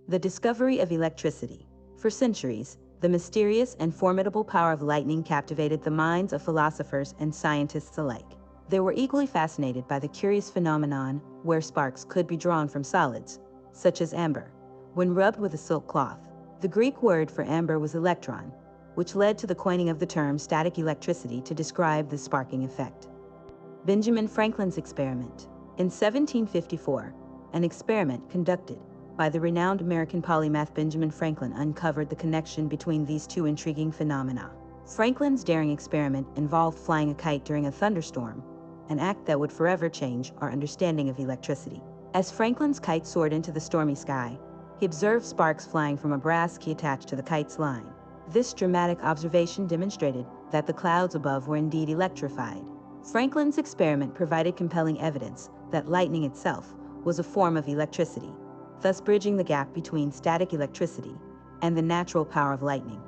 The discovery of electricity. For centuries, the mysterious and formidable power of lightning captivated the minds of philosophers and scientists alike. They were equally fascinated by the curious phenomenon where sparks could be drawn from solids, such as amber, when rubbed with a silk cloth. The Greek word for amber was electron, which led to the coining of the term static electricity to describe the sparking effect. Benjamin Franklin's experiment. In 1754, an experiment conducted by the renowned American polymath Benjamin Franklin uncovered the connection between these two intriguing phenomena. Franklin's daring experiment involved flying a kite during a thunderstorm, an act that would forever change our understanding of electricity. As Franklin's kite soared into the stormy sky, he observed sparks flying from a brass key attached to the kite's line. This dramatic observation demonstrated that the clouds above were indeed electrified. Franklin's experiment provided compelling evidence that lightning itself was a form of electricity, thus bridging the gap between static electricity and the natural power of lightning.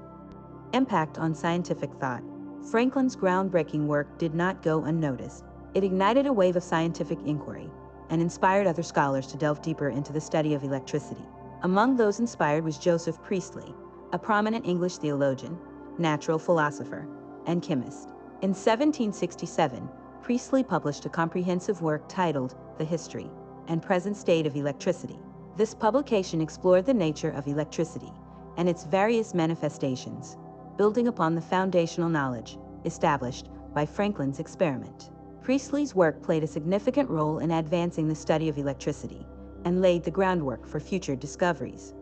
Impact on scientific thought. Franklin's groundbreaking work did not go unnoticed. It ignited a wave of scientific inquiry and inspired other scholars to delve deeper into the study of electricity. Among those inspired was Joseph Priestley, a prominent English theologian, natural philosopher, and chemist. In 1767, Priestley published a comprehensive work titled The History and Present State of Electricity. This publication explored the nature of electricity and its various manifestations, building upon the foundational knowledge established by Franklin's experiment. Priestley's work played a significant role in advancing the study of electricity and laid the groundwork for future discoveries.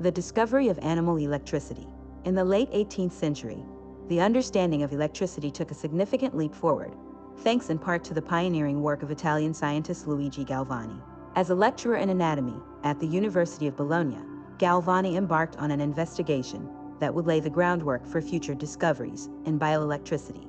The discovery of animal electricity. In the late 18th century, the understanding of electricity took a significant leap forward, thanks in part to the pioneering work of Italian scientist Luigi Galvani. As a lecturer in anatomy at the University of Bologna, Galvani embarked on an investigation that would lay the groundwork for future discoveries in bioelectricity.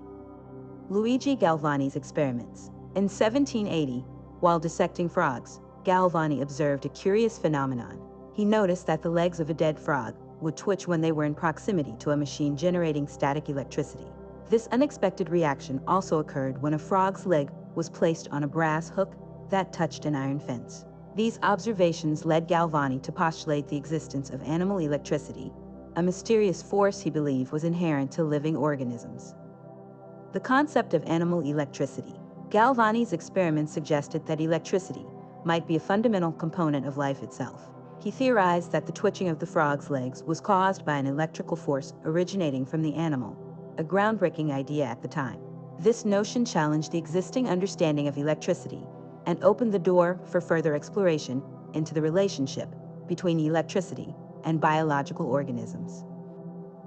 Luigi Galvani's experiments. In 1780, while dissecting frogs, Galvani observed a curious phenomenon. He noticed that the legs of a dead frog would twitch when they were in proximity to a machine generating static electricity. This unexpected reaction also occurred when a frog's leg was placed on a brass hook that touched an iron fence. These observations led Galvani to postulate the existence of animal electricity, a mysterious force he believed was inherent to living organisms. The concept of animal electricity. Galvani's experiments suggested that electricity might be a fundamental component of life itself. He theorized that the twitching of the frog's legs was caused by an electrical force originating from the animal, a groundbreaking idea at the time. This notion challenged the existing understanding of electricity and opened the door for further exploration into the relationship between electricity and biological organisms.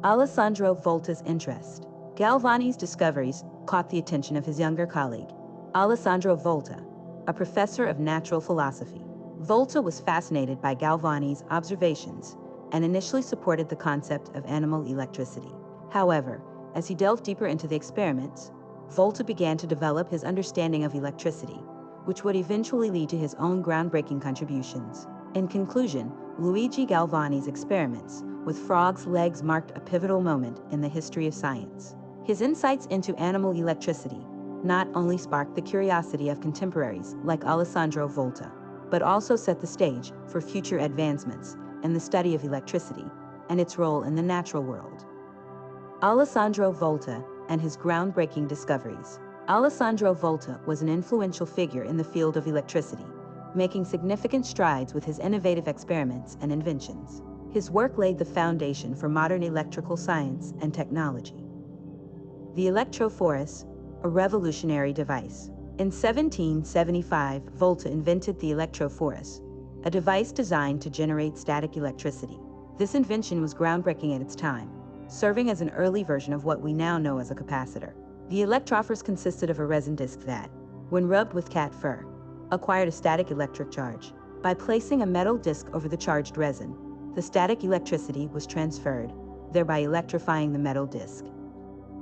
Alessandro Volta's interest. Galvani's discoveries caught the attention of his younger colleague, Alessandro Volta, a professor of natural philosophy. Volta was fascinated by Galvani's observations and initially supported the concept of animal electricity. However, as he delved deeper into the experiments, Volta began to develop his understanding of electricity, which would eventually lead to his own groundbreaking contributions. In conclusion, Luigi Galvani's experiments with frogs' legs marked a pivotal moment in the history of science. His insights into animal electricity not only sparked the curiosity of contemporaries like Alessandro Volta, but also set the stage for future advancements in the study of electricity and its role in the natural world. Alessandro Volta and his groundbreaking discoveries. Alessandro Volta was an influential figure in the field of electricity, making significant strides with his innovative experiments and inventions. His work laid the foundation for modern electrical science and technology. The electrophorus, a revolutionary device. In 1775, Volta invented the electrophorus, a device designed to generate static electricity. This invention was groundbreaking at its time, serving as an early version of what we now know as a capacitor. The electrophorus consisted of a resin disc that, when rubbed with cat fur, acquired a static electric charge. By placing a metal disc over the charged resin, the static electricity was transferred, thereby electrifying the metal disc.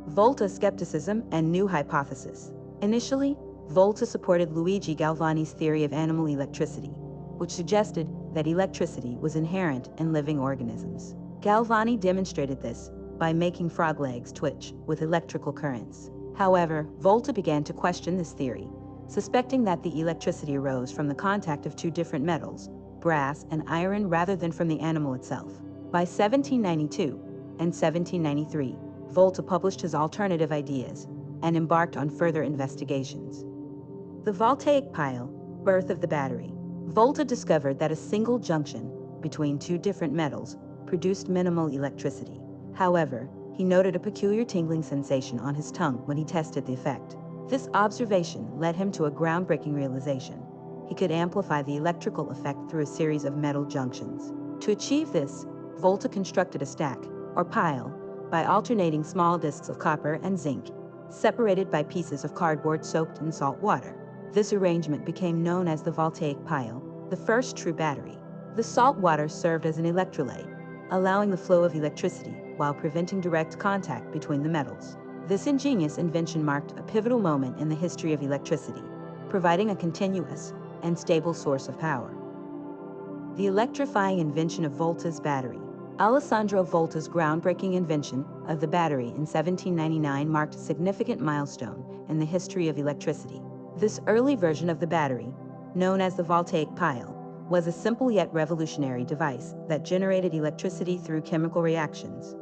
Volta's skepticism and new hypothesis. Initially, Volta supported Luigi Galvani's theory of animal electricity, which suggested that electricity was inherent in living organisms. Galvani demonstrated this by making frog legs twitch with electrical currents. However, Volta began to question this theory, suspecting that the electricity arose from the contact of two different metals, brass, and iron rather than from the animal itself. By 1792 and 1793, Volta published his alternative ideas and embarked on further investigations. The voltaic pile, birth of the battery. Volta discovered that a single junction between two different metals produced minimal electricity. However, he noted a peculiar tingling sensation on his tongue when he tested the effect. This observation led him to a groundbreaking realization. He could amplify the electrical effect through a series of metal junctions. To achieve this, Volta constructed a stack, or pile, by alternating small discs of copper and zinc, separated by pieces of cardboard soaked in salt water. This arrangement became known as the voltaic pile, the first true battery. The salt water served as an electrolyte, allowing the flow of electricity while preventing direct contact between the metals. This ingenious invention marked a pivotal moment in the history of electricity, providing a continuous and stable source of power. The electrifying invention of Volta's battery. Alessandro Volta's groundbreaking invention of the battery in 1799 marked a significant milestone in the history of electricity. This early version of the battery, known as the voltaic pile, was a simple yet revolutionary device that generated electricity through chemical reactions.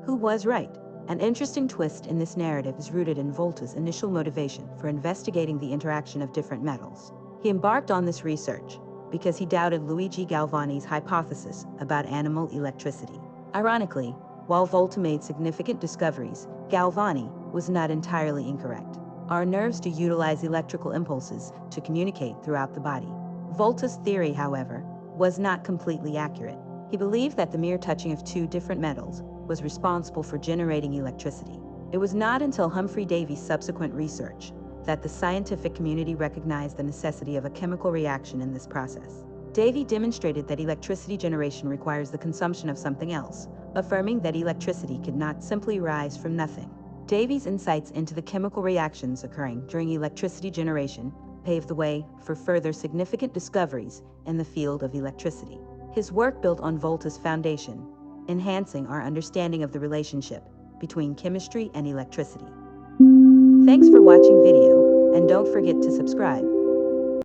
Who was right? An interesting twist in this narrative is rooted in Volta's initial motivation for investigating the interaction of different metals. He embarked on this research because he doubted Luigi Galvani's hypothesis about animal electricity. Ironically, while Volta made significant discoveries, Galvani was not entirely incorrect. Our nerves do utilize electrical impulses to communicate throughout the body. Volta's theory, however, was not completely accurate. He believed that the mere touching of two different metals was responsible for generating electricity. It was not until Humphrey Davy's subsequent research that the scientific community recognized the necessity of a chemical reaction in this process. Davy demonstrated that electricity generation requires the consumption of something else, affirming that electricity could not simply rise from nothing. Davy's insights into the chemical reactions occurring during electricity generation paved the way for further significant discoveries in the field of electricity. His work built on Volta's foundation, enhancing our understanding of the relationship between chemistry and electricity. Thanks for watching video, and don't forget to subscribe.